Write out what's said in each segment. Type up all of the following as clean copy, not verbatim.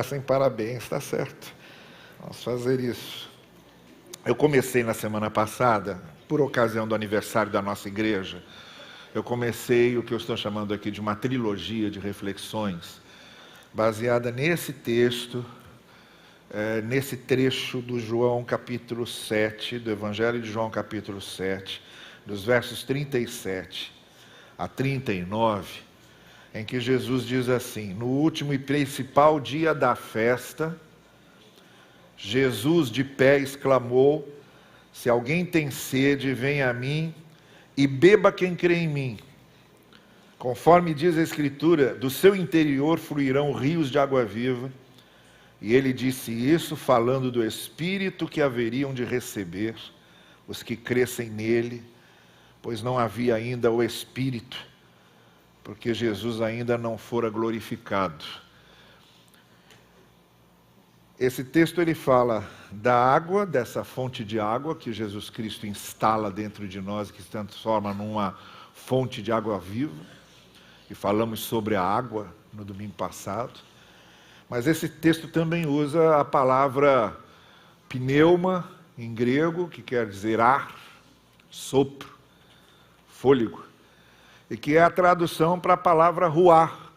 Sem parabéns, está certo. Vamos fazer isso. Eu comecei na semana passada, por ocasião do aniversário da nossa igreja, eu comecei o que eu estou chamando aqui de uma trilogia de reflexões, baseada nesse texto, nesse trecho do João capítulo 7, do Evangelho de João capítulo 7, dos versos 37 a 39, em que Jesus diz assim: no último e principal dia da festa, Jesus de pé exclamou: se alguém tem sede, venha a mim e beba quem crê em mim. Conforme diz a Escritura, do seu interior fluirão rios de água viva. E ele disse isso falando do Espírito que haveriam de receber os que crescem nele, pois não havia ainda o Espírito, porque Jesus ainda não fora glorificado. Esse texto ele fala da água, dessa fonte de água que Jesus Cristo instala dentro de nós, que se transforma numa fonte de água viva. E falamos sobre a água no domingo passado. Mas esse texto também usa a palavra pneuma, em grego, que quer dizer ar, sopro, fôlego. E que é a tradução para a palavra ruar,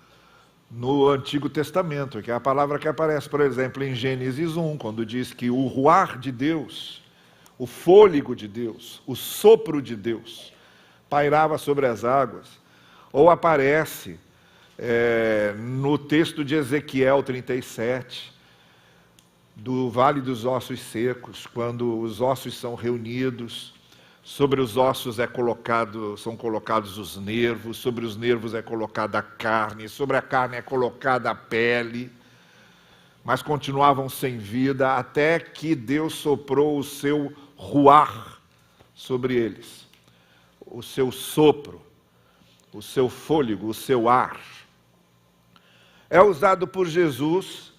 no Antigo Testamento, que é a palavra que aparece, por exemplo, em Gênesis 1, quando diz que o ruar de Deus, o fôlego de Deus, o sopro de Deus, pairava sobre as águas. Ou aparece no texto de Ezequiel 37, do Vale dos Ossos Secos, quando os ossos são reunidos, sobre os ossos são colocados os nervos, sobre os nervos é colocada a carne, sobre a carne é colocada a pele, mas continuavam sem vida até que Deus soprou o seu ruar sobre eles, o seu sopro, o seu fôlego, o seu ar. É usado por Jesus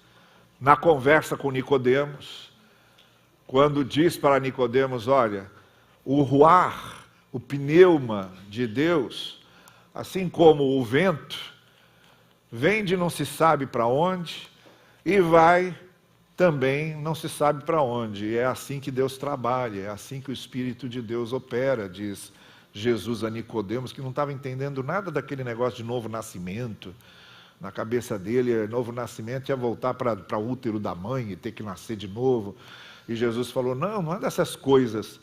na conversa com Nicodemos, quando diz para Nicodemos: olha, o ruar, o pneuma de Deus, assim como o vento, vem de não se sabe para onde e vai também não se sabe para onde. É assim que Deus trabalha, é assim que o Espírito de Deus opera, diz Jesus a Nicodemos, que não estava entendendo nada daquele negócio de novo nascimento. Na cabeça dele, novo nascimento ia voltar para o útero da mãe e ter que nascer de novo. E Jesus falou: não é dessas coisas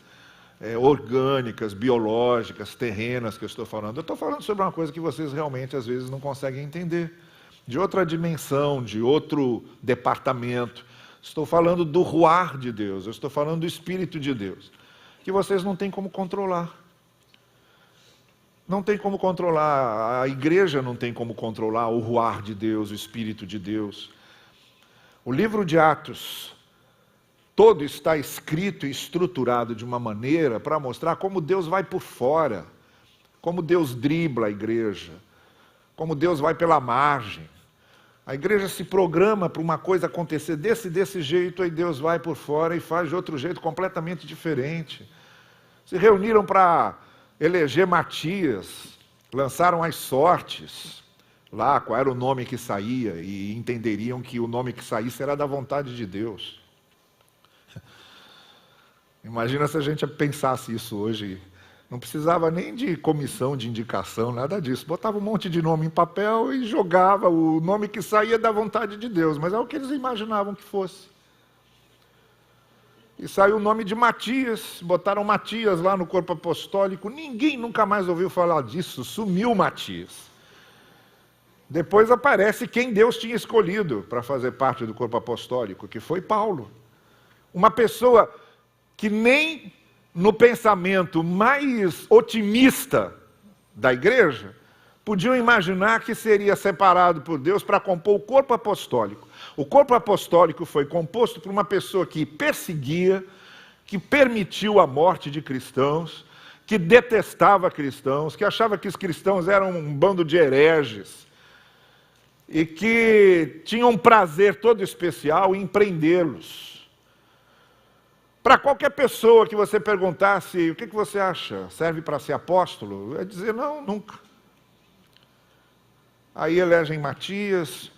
orgânicas, biológicas, terrenas que eu estou falando. Eu estou falando sobre uma coisa que vocês realmente às vezes não conseguem entender, de outra dimensão, de outro departamento. Estou falando do ruar de Deus, eu estou falando do Espírito de Deus, que vocês não têm como controlar. Não tem como controlar, a igreja não tem como controlar o ruar de Deus, o Espírito de Deus. O livro de Atos todo está escrito e estruturado de uma maneira para mostrar como Deus vai por fora, como Deus dribla a igreja, como Deus vai pela margem. A igreja se programa para uma coisa acontecer desse jeito, aí Deus vai por fora e faz de outro jeito completamente diferente. Se reuniram para eleger Matias, lançaram as sortes lá, qual era o nome que saía, e entenderiam que o nome que saísse era da vontade de Deus. Imagina se a gente pensasse isso hoje. Não precisava nem de comissão de indicação, nada disso. Botava um monte de nome em papel e jogava. O nome que saía da vontade de Deus, mas é o que eles imaginavam que fosse. E saiu o nome de Matias, botaram Matias lá no corpo apostólico. Ninguém nunca mais ouviu falar disso, sumiu Matias. Depois aparece quem Deus tinha escolhido para fazer parte do corpo apostólico, que foi Paulo. Uma pessoa que nem no pensamento mais otimista da igreja podiam imaginar que seria separado por Deus para compor o corpo apostólico. O corpo apostólico foi composto por uma pessoa que perseguia, que permitiu a morte de cristãos, que detestava cristãos, que achava que os cristãos eram um bando de hereges e que tinha um prazer todo especial em prendê-los. Para qualquer pessoa que você perguntasse: o que você acha? Serve para ser apóstolo? Ia dizer: não, nunca. Aí elegem Matias,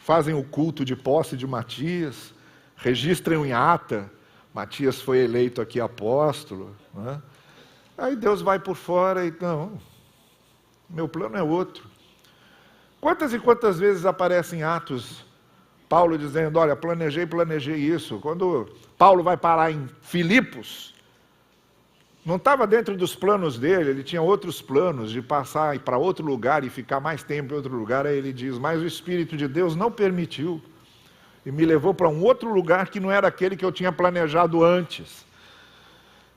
fazem o culto de posse de Matias, registram em ata, Matias foi eleito aqui apóstolo, né? Aí Deus vai por fora e, não, meu plano é outro. Quantas e quantas vezes aparecem Atos, Paulo dizendo, olha, planejei isso. Quando Paulo vai parar em Filipos, não estava dentro dos planos dele, ele tinha outros planos de passar para outro lugar e ficar mais tempo em outro lugar. Aí ele diz, mas o Espírito de Deus não permitiu e me levou para um outro lugar que não era aquele que eu tinha planejado antes.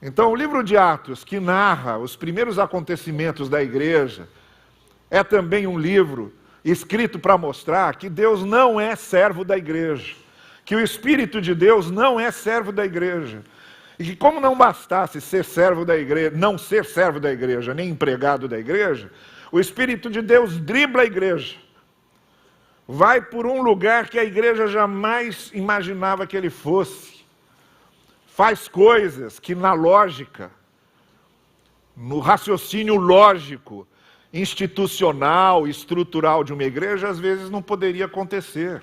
Então o livro de Atos, que narra os primeiros acontecimentos da igreja, é também um livro escrito para mostrar que Deus não é servo da igreja, que o Espírito de Deus não é servo da igreja. E que como não bastasse ser servo da igreja, não ser servo da igreja, nem empregado da igreja, o Espírito de Deus dribla a igreja. Vai por um lugar que a igreja jamais imaginava que ele fosse. Faz coisas que na lógica, no raciocínio lógico, institucional, estrutural de uma igreja, às vezes não poderia acontecer.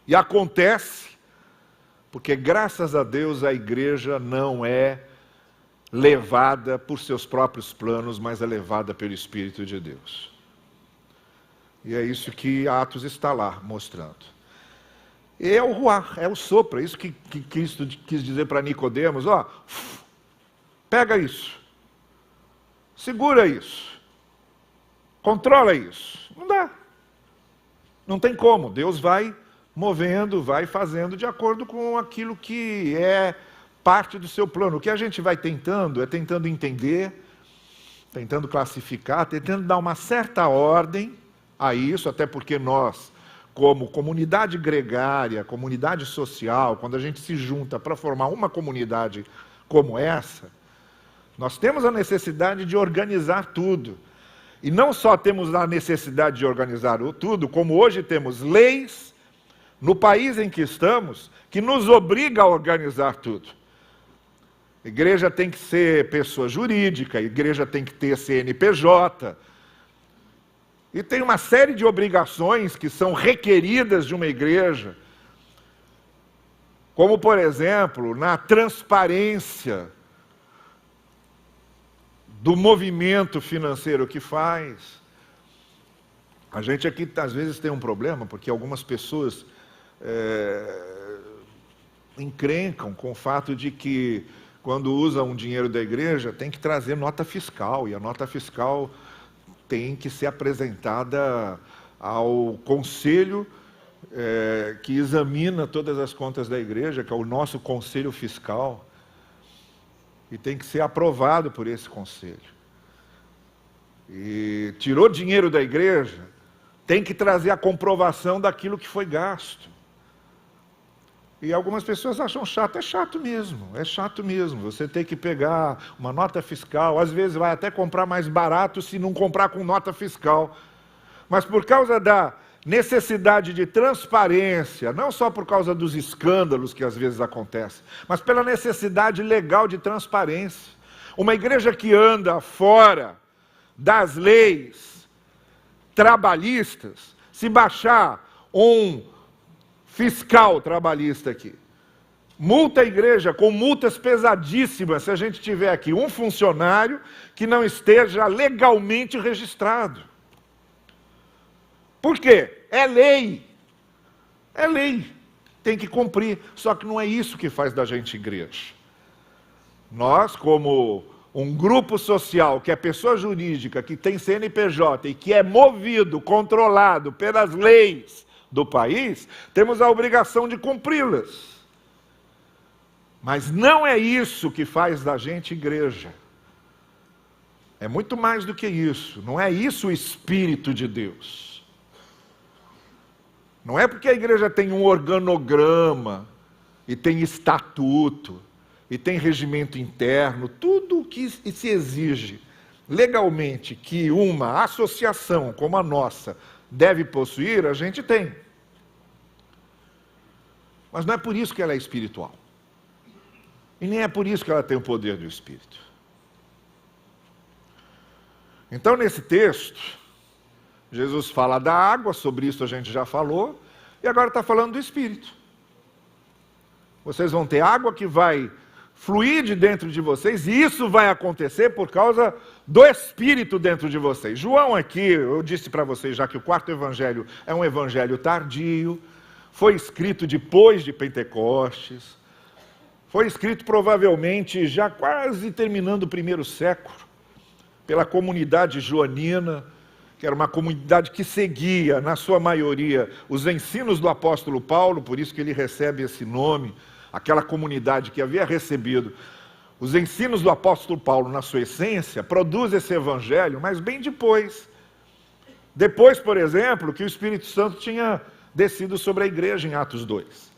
E acontece. Porque, graças a Deus, a igreja não é levada por seus próprios planos, mas é levada pelo Espírito de Deus. E é isso que Atos está lá mostrando. E é o ruar, é o sopro, é isso que Cristo quis dizer para Nicodemos, ó, pega isso, segura isso, controla isso. Não dá. Não tem como, Deus vai movendo, vai fazendo de acordo com aquilo que é parte do seu plano. O que a gente vai tentando é tentando entender, tentando classificar, tentando dar uma certa ordem a isso, até porque nós, como comunidade gregária, comunidade social, quando a gente se junta para formar uma comunidade como essa, nós temos a necessidade de organizar tudo. E não só temos a necessidade de organizar tudo, como hoje temos leis, no país em que estamos, que nos obriga a organizar tudo. A igreja tem que ser pessoa jurídica, a igreja tem que ter CNPJ. E tem uma série de obrigações que são requeridas de uma igreja, como, por exemplo, na transparência do movimento financeiro que faz. A gente aqui, às vezes, tem um problema, porque algumas pessoas encrencam com o fato de que, quando usam o dinheiro da igreja, tem que trazer nota fiscal, e a nota fiscal tem que ser apresentada ao conselho que examina todas as contas da igreja, que é o nosso conselho fiscal, e tem que ser aprovado por esse conselho. E tirou dinheiro da igreja, tem que trazer a comprovação daquilo que foi gasto. E algumas pessoas acham chato, é chato mesmo, você tem que pegar uma nota fiscal, às vezes vai até comprar mais barato se não comprar com nota fiscal, mas por causa da necessidade de transparência, não só por causa dos escândalos que às vezes acontecem, mas pela necessidade legal de transparência. Uma igreja que anda fora das leis trabalhistas, se baixar um fiscal trabalhista aqui, multa a igreja com multas pesadíssimas se a gente tiver aqui um funcionário que não esteja legalmente registrado. Por quê? É lei, tem que cumprir, só que não é isso que faz da gente igreja. Nós, como um grupo social, que é pessoa jurídica, que tem CNPJ e que é movido, controlado pelas leis do país, temos a obrigação de cumpri-las. Mas não é isso que faz da gente igreja. É muito mais do que isso. Não é isso o Espírito de Deus. Não é porque a igreja tem um organograma, e tem estatuto, e tem regimento interno, tudo o que se exige legalmente que uma associação como a nossa deve possuir, a gente tem. Mas não é por isso que ela é espiritual. E nem é por isso que ela tem o poder do Espírito. Então, nesse texto, Jesus fala da água, sobre isso a gente já falou, e agora está falando do Espírito. Vocês vão ter água que vai fluir de dentro de vocês, e isso vai acontecer por causa do Espírito dentro de vocês. João aqui, eu disse para vocês já que o quarto evangelho é um evangelho tardio, foi escrito depois de Pentecostes, foi escrito provavelmente já quase terminando o primeiro século, pela comunidade joanina, que era uma comunidade que seguia, na sua maioria, os ensinos do apóstolo Paulo, por isso que ele recebe esse nome, aquela comunidade que havia recebido os ensinos do apóstolo Paulo na sua essência, produz esse evangelho, mas bem depois. Depois, por exemplo, que o Espírito Santo tinha descido sobre a igreja em Atos 2.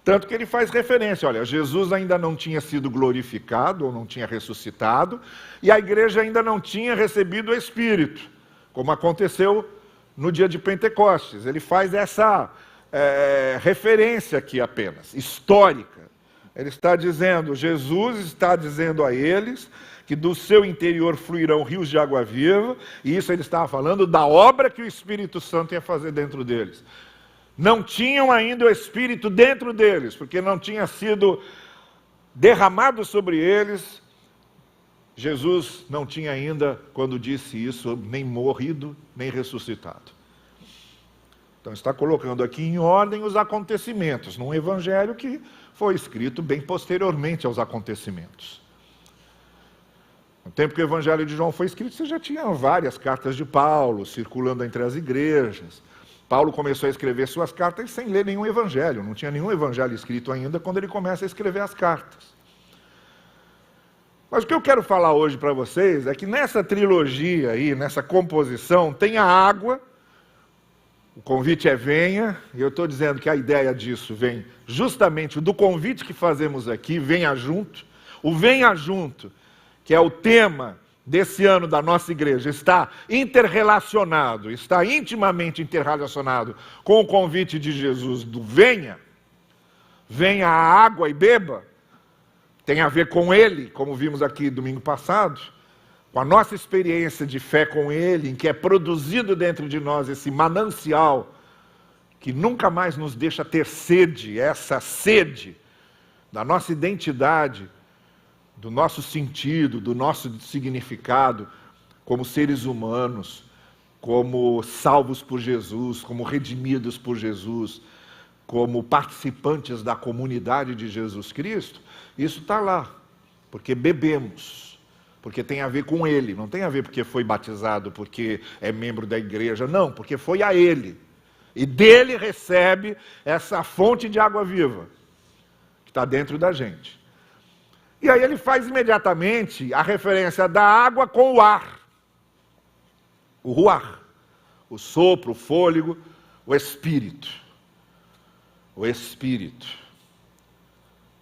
Tanto que ele faz referência, olha, Jesus ainda não tinha sido glorificado, ou não tinha ressuscitado, e a igreja ainda não tinha recebido o Espírito, como aconteceu no dia de Pentecostes. Ele faz essa referência aqui apenas, histórica. Ele está dizendo, Jesus está dizendo a eles que do seu interior fluirão rios de água viva, e isso ele estava falando da obra que o Espírito Santo ia fazer dentro deles. Não tinham ainda o Espírito dentro deles, porque não tinha sido derramado sobre eles. Jesus não tinha ainda, quando disse isso, nem morrido, nem ressuscitado. Então está colocando aqui em ordem os acontecimentos, num evangelho que foi escrito bem posteriormente aos acontecimentos. No tempo que o evangelho de João foi escrito, você já tinha várias cartas de Paulo circulando entre as igrejas. Paulo começou a escrever suas cartas sem ler nenhum evangelho, não tinha nenhum evangelho escrito ainda quando ele começa a escrever as cartas. Mas o que eu quero falar hoje para vocês é que nessa trilogia aí, nessa composição, tem a água. O convite é venha, e eu estou dizendo que a ideia disso vem justamente do convite que fazemos aqui, venha junto. O venha junto, que é o tema desse ano da nossa igreja, está interrelacionado, está intimamente interrelacionado com o convite de Jesus do venha. Venha a água e beba. Tem a ver com ele, como vimos aqui domingo passado, com a nossa experiência de fé com ele, em que é produzido dentro de nós esse manancial que nunca mais nos deixa ter sede, essa sede da nossa identidade, do nosso sentido, do nosso significado como seres humanos, como salvos por Jesus, como redimidos por Jesus, como participantes da comunidade de Jesus Cristo. Isso está lá, porque bebemos. Porque tem a ver com ele, não tem a ver porque foi batizado, porque é membro da igreja, não, porque foi a ele. E dele recebe essa fonte de água viva, que está dentro da gente. E aí ele faz imediatamente a referência da água com o ar. O ruar, o sopro, o fôlego, o espírito. O espírito.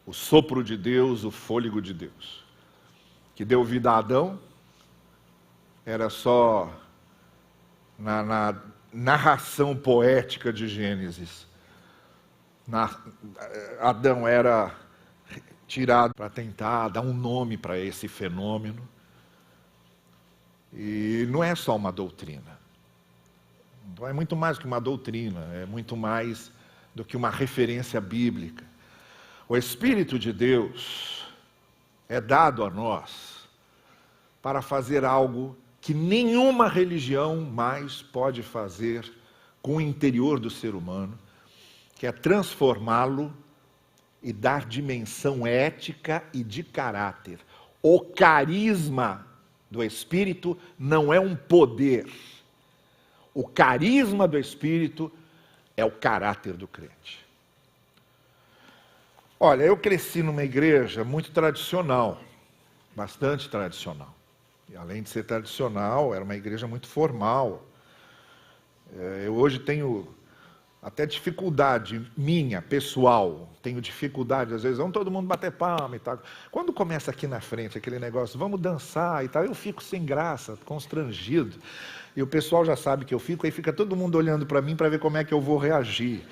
O sopro de Deus, o fôlego de Deus. Que deu vida a Adão, era só na narração poética de Gênesis. Adão era tirado para tentar dar um nome para esse fenômeno. E não é só uma doutrina. Então é muito mais do que uma doutrina, é muito mais do que uma referência bíblica. O Espírito de Deus é dado a nós para fazer algo que nenhuma religião mais pode fazer com o interior do ser humano, que é transformá-lo e dar dimensão ética e de caráter. O carisma do Espírito não é um poder. O carisma do Espírito é o caráter do crente. Olha, eu cresci numa igreja muito tradicional, bastante tradicional. E além de ser tradicional, era uma igreja muito formal. Eu hoje tenho até dificuldade minha, pessoal, tenho dificuldade, às vezes, vamos todo mundo bater palma e tal. Quando começa aqui na frente aquele negócio, vamos dançar e tal, eu fico sem graça, constrangido. E o pessoal já sabe que eu fico, aí fica todo mundo olhando para mim para ver como é que eu vou reagir.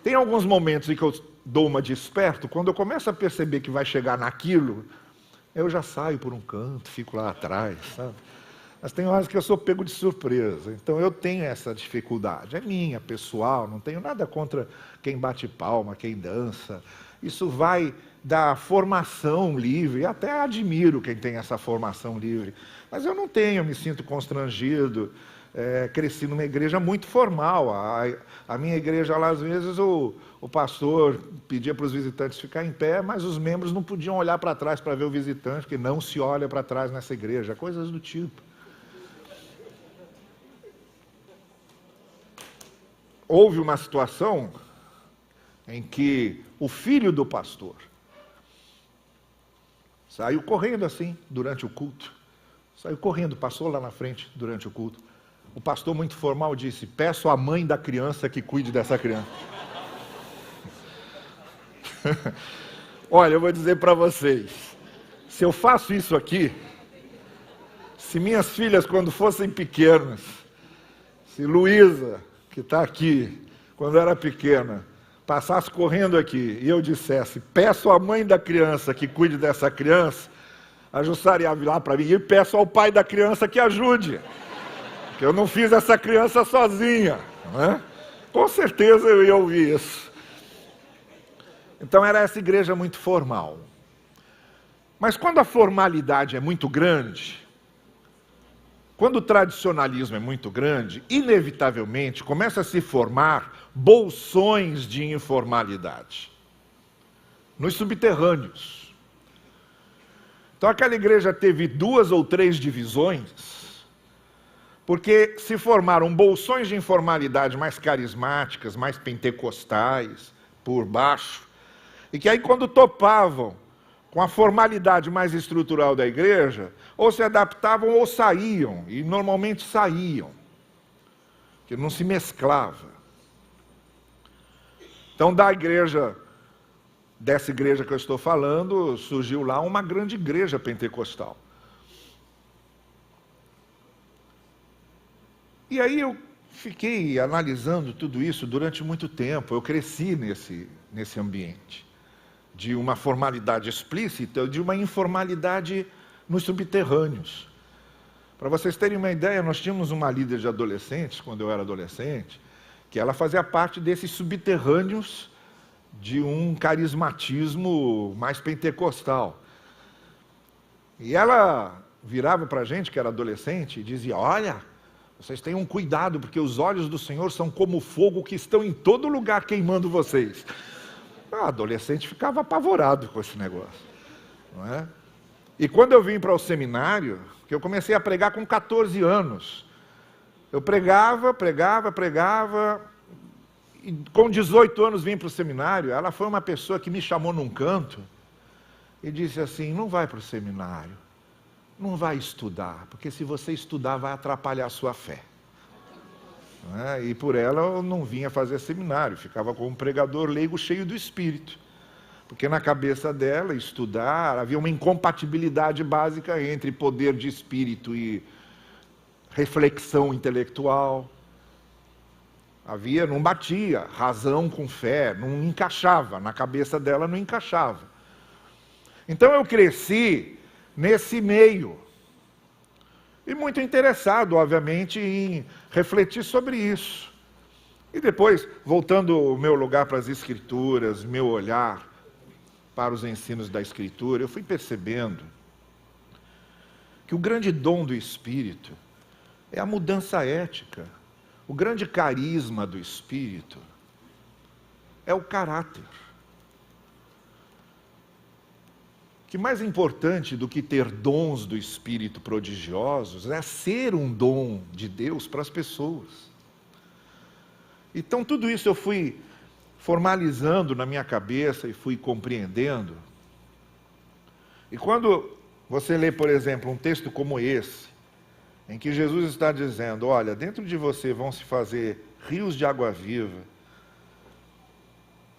Tem alguns momentos em que eu dou uma de esperto, quando eu começo a perceber que vai chegar naquilo, eu já saio por um canto, fico lá atrás, sabe? Mas tem horas que eu sou pego de surpresa. Então eu tenho essa dificuldade. É minha, pessoal, não tenho nada contra quem bate palma, quem dança. Isso vai da formação livre. Até admiro quem tem essa formação livre. Mas eu não tenho, eu me sinto constrangido. Cresci numa igreja muito formal. A minha igreja lá, às vezes, o pastor pedia para os visitantes ficar em pé, mas os membros não podiam olhar para trás para ver o visitante, porque não se olha para trás nessa igreja. Coisas do tipo. Houve uma situação em que o filho do pastor saiu correndo assim durante o culto. Saiu correndo, passou lá na frente durante o culto. O pastor, muito formal, disse: peço à mãe da criança que cuide dessa criança. Olha, eu vou dizer para vocês, se eu faço isso aqui, se minhas filhas, quando fossem pequenas, se Luísa, que está aqui, quando era pequena, passasse correndo aqui e eu dissesse: peço à mãe da criança que cuide dessa criança, a Jussara ia virar para mim: e peço ao pai da criança que ajude, porque eu não fiz essa criança sozinha, não é? Com certeza eu ia ouvir isso. Então era essa igreja muito formal. Mas quando a formalidade é muito grande, quando o tradicionalismo é muito grande, inevitavelmente começa a se formar bolsões de informalidade nos subterrâneos. Então aquela igreja teve 2 ou 3 divisões, porque se formaram bolsões de informalidade mais carismáticas, mais pentecostais, por baixo, e que aí quando topavam com a formalidade mais estrutural da igreja, ou se adaptavam ou saíam, e normalmente saíam, que não se mesclava. Então dessa igreja que eu estou falando, surgiu lá uma grande igreja pentecostal. E aí eu fiquei analisando tudo isso durante muito tempo, eu cresci nesse ambiente de uma formalidade explícita, de uma informalidade nos subterrâneos. Para vocês terem uma ideia, nós tínhamos uma líder de adolescentes, quando eu era adolescente, que ela fazia parte desses subterrâneos de um carismatismo mais pentecostal. E ela virava para a gente, que era adolescente, e dizia: olha, vocês tenham cuidado, porque os olhos do Senhor são como fogo que estão em todo lugar queimando vocês. O adolescente ficava apavorado com esse negócio, não é? E quando eu vim para o seminário, que eu comecei a pregar com 14 anos, eu pregava, e com 18 anos vim para o seminário. Ela foi uma pessoa que me chamou num canto e disse assim: não vai para o seminário, não vai estudar, porque se você estudar vai atrapalhar a sua fé. E por ela eu não vinha fazer seminário, ficava como um pregador leigo cheio do Espírito. Porque na cabeça dela, estudar, havia uma incompatibilidade básica entre poder de espírito e reflexão intelectual. Não batia, razão com fé, não encaixava, na cabeça dela não encaixava. Então eu cresci nesse meio. E muito interessado, obviamente, em refletir sobre isso. E depois, voltando o meu lugar para as Escrituras, meu olhar para os ensinos da Escritura, eu fui percebendo que o grande dom do Espírito é a mudança ética. O grande carisma do Espírito é o caráter. Que mais importante do que ter dons do Espírito prodigiosos é ser um dom de Deus para as pessoas. Então tudo isso eu fui formalizando na minha cabeça e fui compreendendo. E quando você lê, por exemplo, um texto como esse, em que Jesus está dizendo: olha, dentro de você vão se fazer rios de água viva,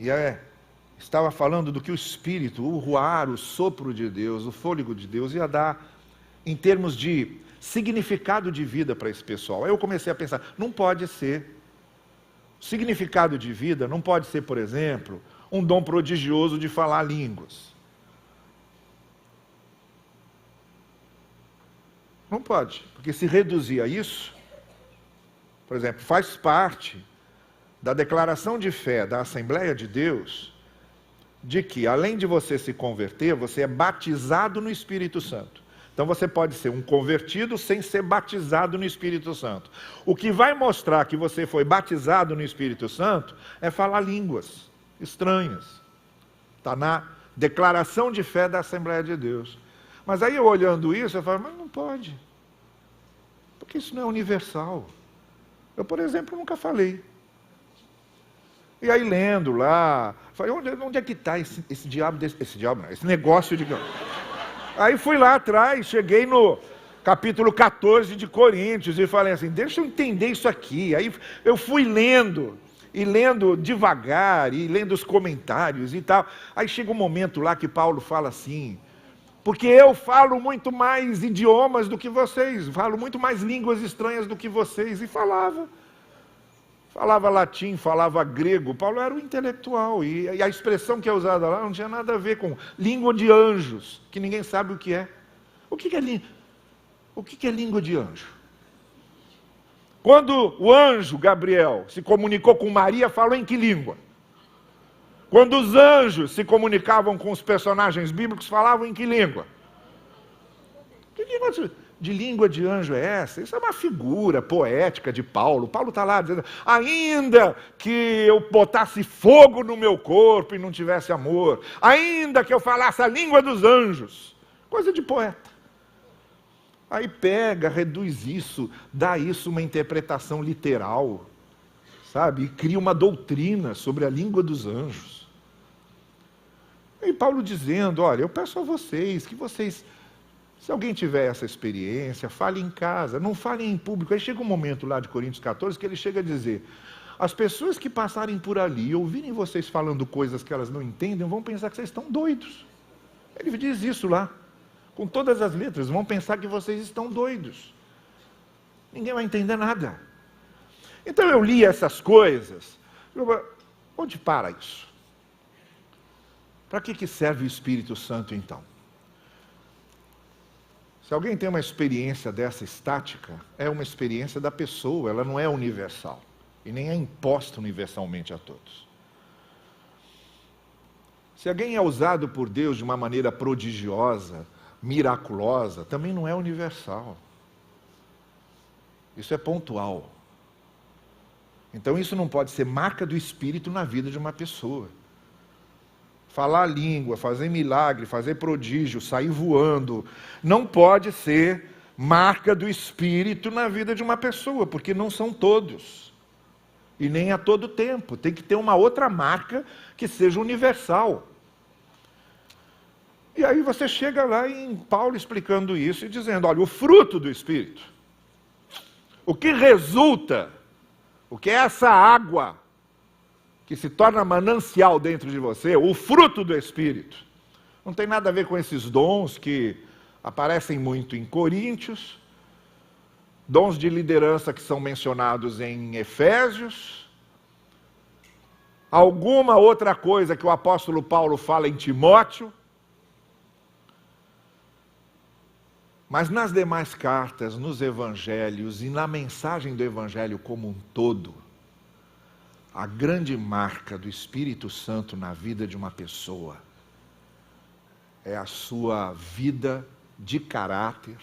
e estava falando do que o Espírito, o ruar, o sopro de Deus, o fôlego de Deus ia dar em termos de significado de vida para esse pessoal. Aí eu comecei a pensar, não pode ser. Significado de vida não pode ser, por exemplo, um dom prodigioso de falar línguas. Não pode, porque se reduzir a isso, por exemplo, faz parte da declaração de fé da Assembleia de Deus, de que, além de você se converter, você é batizado no Espírito Santo. Então você pode ser um convertido sem ser batizado no Espírito Santo. O que vai mostrar que você foi batizado no Espírito Santo é falar línguas estranhas. Está na declaração de fé da Assembleia de Deus. Mas aí eu olhando isso, eu falo, mas não pode. Porque isso não é universal. Eu, por exemplo, nunca falei. E aí lendo lá, falei, onde é que está esse negócio de... Aí fui lá atrás, cheguei no capítulo 14 de Coríntios e falei assim, deixa eu entender isso aqui. Aí eu fui lendo, e lendo devagar, e lendo os comentários e tal. Aí chega um momento lá que Paulo fala assim, porque eu falo muito mais idiomas do que vocês, falo muito mais línguas estranhas do que vocês, e falava. Falava latim, falava grego. Paulo era um intelectual. E a expressão que é usada lá não tinha nada a ver com língua de anjos, que ninguém sabe o que é. O que é língua de anjo? Quando o anjo Gabriel se comunicou com Maria, falou em que língua? Quando os anjos se comunicavam com os personagens bíblicos, falavam em que língua? Que língua de língua de anjo é essa? Isso é uma figura poética de Paulo. Paulo está lá dizendo, ainda que eu botasse fogo no meu corpo e não tivesse amor, ainda que eu falasse a língua dos anjos, coisa de poeta. Aí pega, reduz isso, dá isso uma interpretação literal, sabe? E cria uma doutrina sobre a língua dos anjos. E Paulo dizendo, olha, eu peço a vocês, que vocês... Se alguém tiver essa experiência, fale em casa, não fale em público. Aí chega um momento lá de Coríntios 14 que ele chega a dizer, as pessoas que passarem por ali e ouvirem vocês falando coisas que elas não entendem, vão pensar que vocês estão doidos. Ele diz isso lá, com todas as letras, vão pensar que vocês estão doidos. Ninguém vai entender nada. Então eu li essas coisas, onde para isso? Para que serve o Espírito Santo então? Se alguém tem uma experiência dessa estática, é uma experiência da pessoa, ela não é universal. E nem é imposta universalmente a todos. Se alguém é usado por Deus de uma maneira prodigiosa, miraculosa, também não é universal. Isso é pontual. Então isso não pode ser marca do Espírito na vida de uma pessoa. Falar a língua, fazer milagre, fazer prodígio, sair voando, não pode ser marca do Espírito na vida de uma pessoa, porque não são todos. E nem a todo tempo. Tem que ter uma outra marca que seja universal. E aí você chega lá em Paulo explicando isso e dizendo, olha, o fruto do Espírito, o que resulta, o que é essa água que se torna manancial dentro de você, o fruto do Espírito, não tem nada a ver com esses dons que aparecem muito em Coríntios, dons de liderança que são mencionados em Efésios, alguma outra coisa que o apóstolo Paulo fala em Timóteo, mas nas demais cartas, nos evangelhos e na mensagem do evangelho como um todo, a grande marca do Espírito Santo na vida de uma pessoa é a sua vida de caráter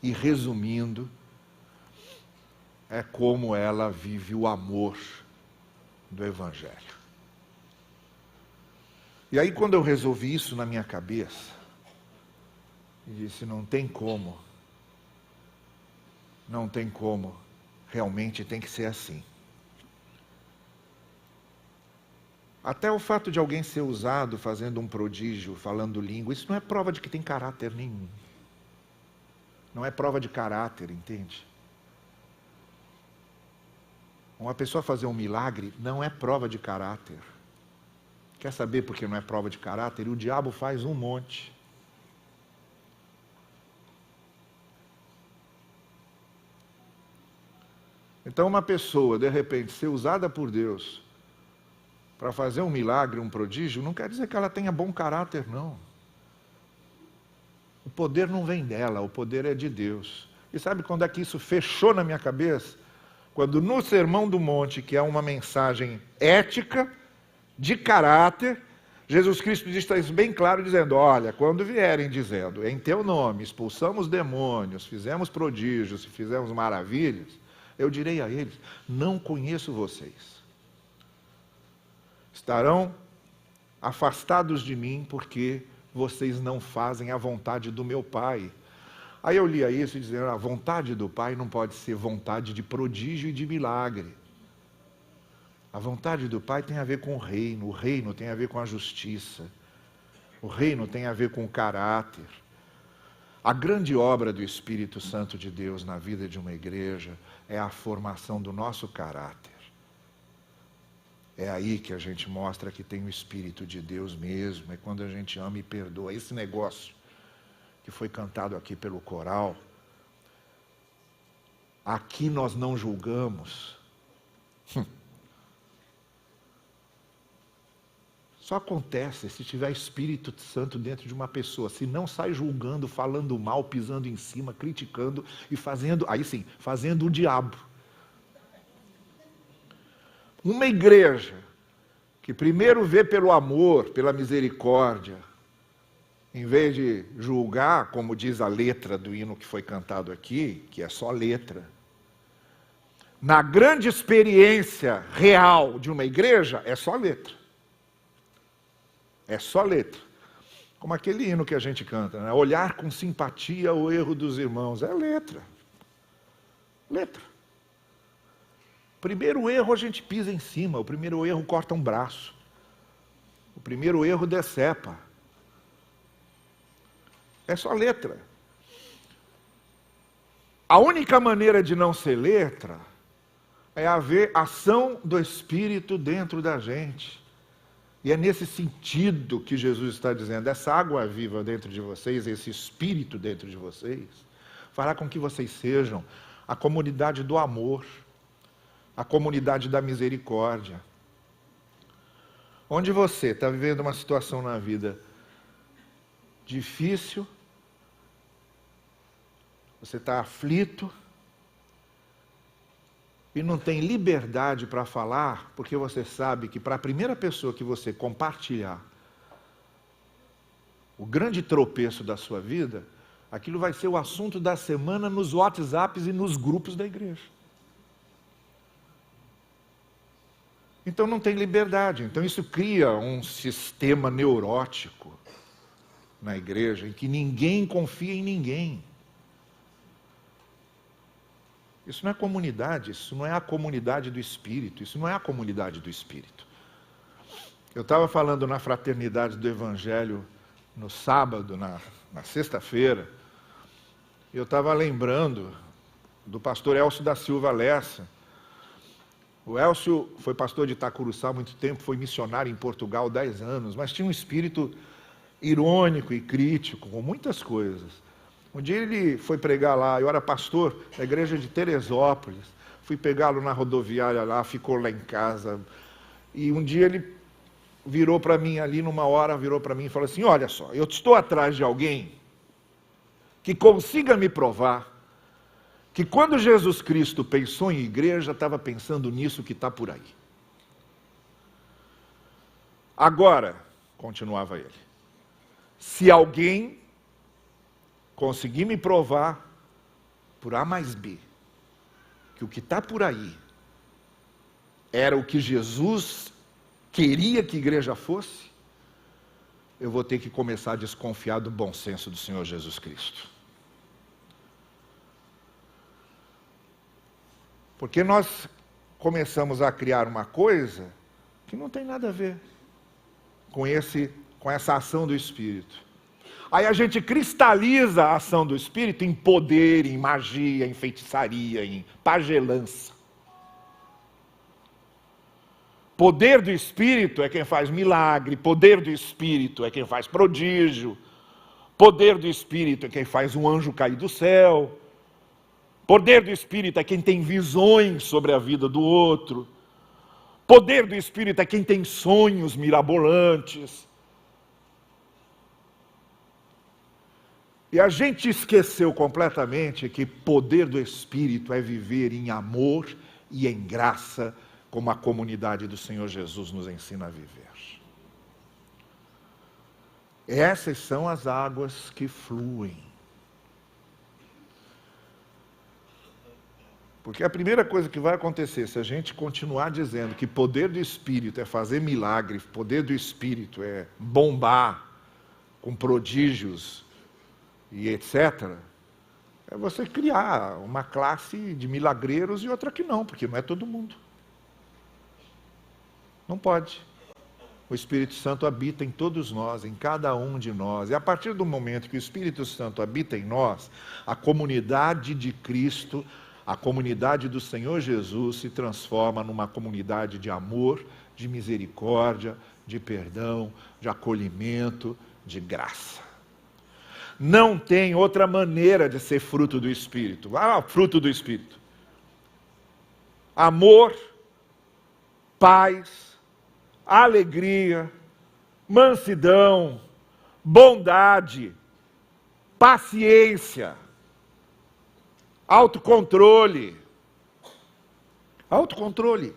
e, resumindo, é como ela vive o amor do Evangelho. E aí, quando eu resolvi isso na minha cabeça, eu disse, não tem como, realmente tem que ser assim. Até o fato de alguém ser usado fazendo um prodígio, falando língua, isso não é prova de que tem caráter nenhum. Não é prova de caráter, entende? Uma pessoa fazer um milagre não é prova de caráter. Quer saber por que não é prova de caráter? O diabo faz um monte. Então uma pessoa, de repente, ser usada por Deus para fazer um milagre, um prodígio, não quer dizer que ela tenha bom caráter, não. O poder não vem dela, o poder é de Deus. E sabe quando é que isso fechou na minha cabeça? Quando no Sermão do Monte, que é uma mensagem ética, de caráter, Jesus Cristo diz isso bem claro, dizendo, olha, quando vierem dizendo, em teu nome, expulsamos demônios, fizemos prodígios, fizemos maravilhas, eu direi a eles, não conheço vocês. Estarão afastados de mim, porque vocês não fazem a vontade do meu Pai. Aí eu lia isso e dizia, a vontade do Pai não pode ser vontade de prodígio e de milagre. A vontade do Pai tem a ver com o reino tem a ver com a justiça, o reino tem a ver com o caráter. A grande obra do Espírito Santo de Deus na vida de uma igreja é a formação do nosso caráter. É aí que a gente mostra que tem o Espírito de Deus mesmo, é quando a gente ama e perdoa. Esse negócio que foi cantado aqui pelo coral, aqui nós não julgamos. Só acontece se tiver Espírito Santo dentro de uma pessoa. Se não sai julgando, falando mal, pisando em cima, criticando e fazendo, aí sim, fazendo o diabo. Uma igreja que primeiro vê pelo amor, pela misericórdia, em vez de julgar, como diz a letra do hino que foi cantado aqui, que é só letra, na grande experiência real de uma igreja, é só letra. É só letra. Como aquele hino que a gente canta, né? Olhar com simpatia o erro dos irmãos. É letra. Letra. Primeiro erro a gente pisa em cima. O primeiro erro corta um braço. O primeiro erro decepa. É só letra. A única maneira de não ser letra é haver ação do Espírito dentro da gente. E é nesse sentido que Jesus está dizendo, essa água viva dentro de vocês, esse Espírito dentro de vocês, fará com que vocês sejam a comunidade do amor, a comunidade da misericórdia. Onde você está vivendo uma situação na vida difícil, você está aflito, e não tem liberdade para falar, porque você sabe que para a primeira pessoa que você compartilhar o grande tropeço da sua vida, aquilo vai ser o assunto da semana nos WhatsApps e nos grupos da igreja. Então não tem liberdade. Então isso cria um sistema neurótico na igreja, em que ninguém confia em ninguém. Isso não é comunidade, isso não é a comunidade do Espírito, isso não é a comunidade do Espírito. Eu estava falando na fraternidade do Evangelho no sábado, na sexta-feira, eu estava lembrando do pastor Elcio da Silva Lessa. O Elcio foi pastor de Itacuruçá há muito tempo, foi missionário em Portugal 10 anos, mas tinha um espírito irônico e crítico com muitas coisas. Um dia ele foi pregar lá, eu era pastor da igreja de Teresópolis, fui pegá-lo na rodoviária lá, ficou lá em casa, e um dia ele virou para mim ali, numa hora, virou para mim e falou assim, olha só, eu estou atrás de alguém que consiga me provar que quando Jesus Cristo pensou em igreja, estava pensando nisso que está por aí. Agora, continuava ele, se alguém conseguir me provar, por A mais B, que o que está por aí era o que Jesus queria que a igreja fosse, eu vou ter que começar a desconfiar do bom senso do Senhor Jesus Cristo. Porque nós começamos a criar uma coisa que não tem nada a ver com essa ação do Espírito. Aí a gente cristaliza a ação do Espírito em poder, em magia, em feitiçaria, em pagelança. Poder do Espírito é quem faz milagre, poder do Espírito é quem faz prodígio, poder do Espírito é quem faz um anjo cair do céu, poder do Espírito é quem tem visões sobre a vida do outro, poder do Espírito é quem tem sonhos mirabolantes. E a gente esqueceu completamente que poder do Espírito é viver em amor e em graça, como a comunidade do Senhor Jesus nos ensina a viver. Essas são as águas que fluem. Porque a primeira coisa que vai acontecer, se a gente continuar dizendo que poder do Espírito é fazer milagre, poder do Espírito é bombar com prodígios e etc., é você criar uma classe de milagreiros e outra que não, porque não é todo mundo. Não pode. O Espírito Santo habita em todos nós, em cada um de nós. E a partir do momento que o Espírito Santo habita em nós, a comunidade de Cristo, a comunidade do Senhor Jesus se transforma numa comunidade de amor, de misericórdia, de perdão, de acolhimento, de graça. Não tem outra maneira de ser fruto do Espírito. Fruto do Espírito. Amor, paz, alegria, mansidão, bondade, paciência, autocontrole. Autocontrole.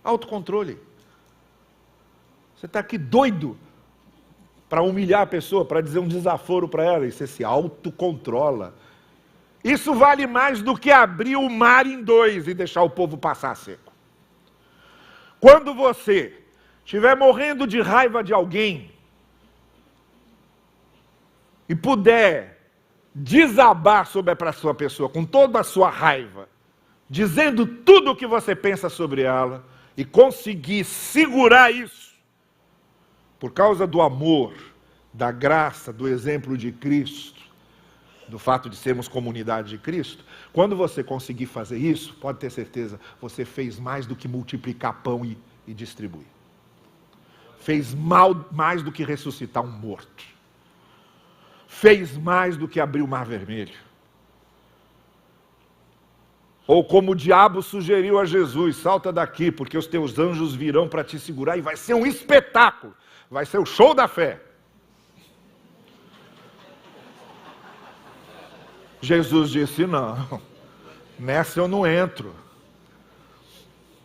Autocontrole. Você está aqui doido para humilhar a pessoa, para dizer um desaforo para ela, e você se autocontrola. Isso vale mais do que abrir o mar em dois e deixar o povo passar seco. Quando você estiver morrendo de raiva de alguém e puder desabar sobre a sua pessoa com toda a sua raiva, dizendo tudo o que você pensa sobre ela e conseguir segurar isso, por causa do amor, da graça, do exemplo de Cristo, do fato de sermos comunidade de Cristo, quando você conseguir fazer isso, pode ter certeza, você fez mais do que multiplicar pão e distribuir. Fez mais do que ressuscitar um morto. Fez mais do que abrir o mar vermelho. Ou como o diabo sugeriu a Jesus, salta daqui, porque os teus anjos virão para te segurar e vai ser um espetáculo. Vai ser o show da fé. Jesus disse, não, nessa eu não entro.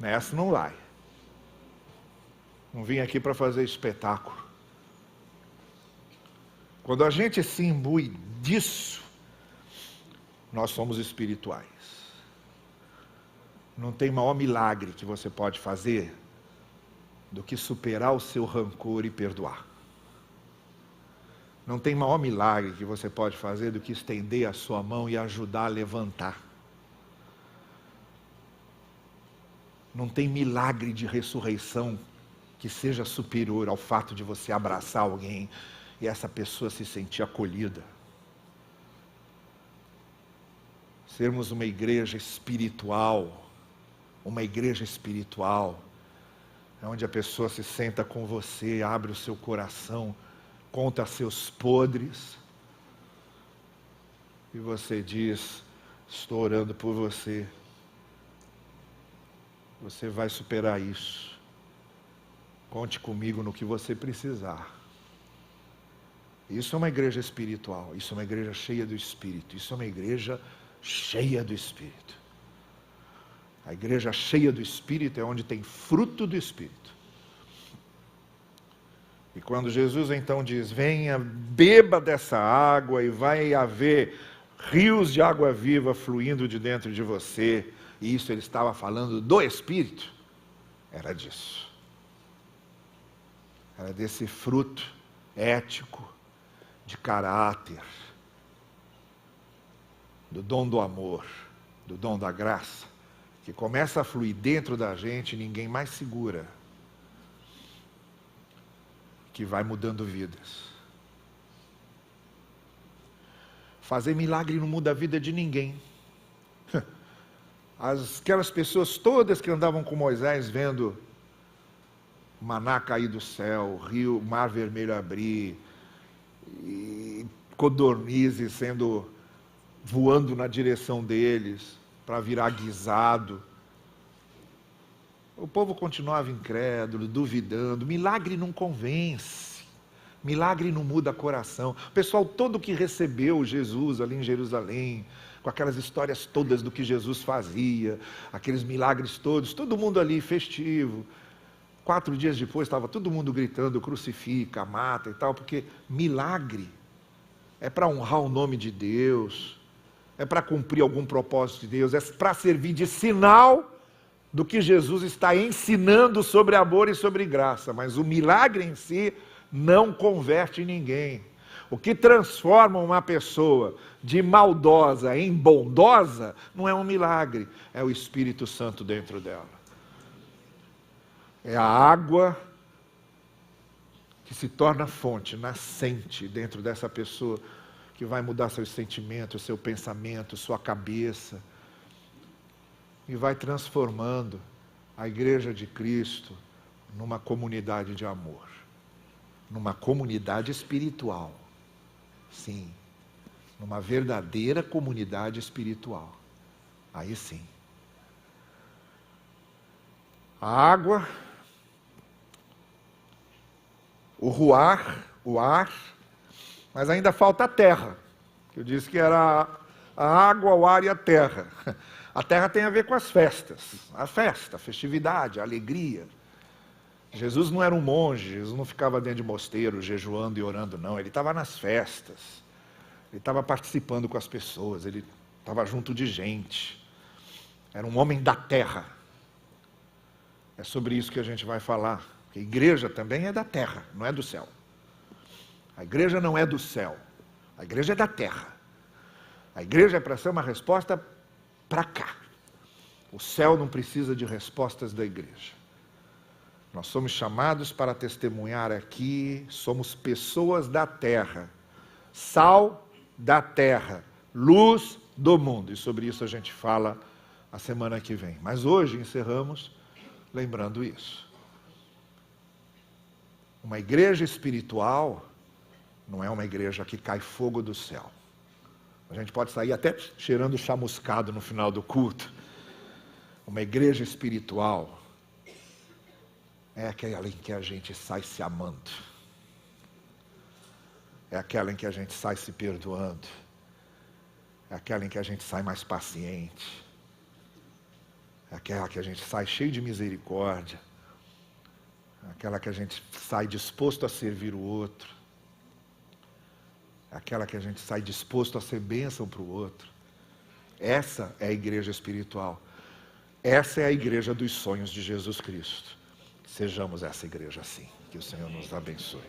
Nessa não vai. Não vim aqui para fazer espetáculo. Quando a gente se imbui disso, nós somos espirituais. Não tem maior milagre que você pode fazer do que superar o seu rancor e perdoar. Não tem maior milagre que você pode fazer do que estender a sua mão e ajudar a levantar. Não tem milagre de ressurreição que seja superior ao fato de você abraçar alguém e essa pessoa se sentir acolhida. Sermos uma igreja espiritual, onde a pessoa se senta com você, abre o seu coração, conta seus podres, e você diz, estou orando por você, você vai superar isso, conte comigo no que você precisar. Isso é uma igreja espiritual, isso é uma igreja cheia do Espírito, isso é uma igreja cheia do Espírito. A igreja cheia do Espírito é onde tem fruto do Espírito. E quando Jesus então diz, venha, beba dessa água e vai haver rios de água viva fluindo de dentro de você, e isso ele estava falando do Espírito, era disso. Era desse fruto ético, de caráter, do dom do amor, do dom da graça, que começa a fluir dentro da gente, ninguém mais segura, que vai mudando vidas. Fazer milagre não muda a vida de ninguém. Aquelas pessoas todas que andavam com Moisés vendo o maná cair do céu, o mar vermelho abrir, e codornizes voando na direção deles, para virar guisado. O povo continuava incrédulo, duvidando. Milagre não convence. Milagre não muda coração. O pessoal todo que recebeu Jesus ali em Jerusalém, com aquelas histórias todas do que Jesus fazia, aqueles milagres todos, todo mundo ali festivo. 4 dias depois estava todo mundo gritando, crucifica, mata e tal, porque milagre é para honrar o nome de Deus, é para cumprir algum propósito de Deus, é para servir de sinal do que Jesus está ensinando sobre amor e sobre graça. Mas o milagre em si não converte ninguém. O que transforma uma pessoa de maldosa em bondosa não é um milagre, é o Espírito Santo dentro dela. É a água que se torna fonte, nascente dentro dessa pessoa, que vai mudar seus sentimentos, seu pensamento, sua cabeça, e vai transformando a Igreja de Cristo numa comunidade de amor, numa comunidade espiritual. Sim, numa verdadeira comunidade espiritual. Aí sim. A água, o ruar, o ar, mas ainda falta a terra. Eu disse que era a água, o ar e a terra. A terra tem a ver com as festas. A festa, a festividade, a alegria. Jesus não era um monge, Jesus não ficava dentro de mosteiro, jejuando e orando, não. Ele estava nas festas. Ele estava participando com as pessoas, ele estava junto de gente. Era um homem da terra. É sobre isso que a gente vai falar. Porque a igreja também é da terra, não é do céu. A igreja não é do céu. A igreja é da terra. A igreja é para ser uma resposta para cá. O céu não precisa de respostas da igreja. Nós somos chamados para testemunhar aqui, somos pessoas da terra, sal da terra, luz do mundo. E sobre isso a gente fala a semana que vem. Mas hoje encerramos lembrando isso. Uma igreja espiritual não é uma igreja que cai fogo do céu. A gente pode sair até cheirando chamuscado no final do culto. Uma igreja espiritual é aquela em que a gente sai se amando. É aquela em que a gente sai se perdoando. É aquela em que a gente sai mais paciente. É aquela que a gente sai cheio de misericórdia. É aquela que a gente sai disposto a servir o outro. É aquela que a gente sai disposto a ser bênção para o outro. Essa é a igreja espiritual. Essa é a igreja dos sonhos de Jesus Cristo. Sejamos essa igreja assim. Que o Senhor nos abençoe.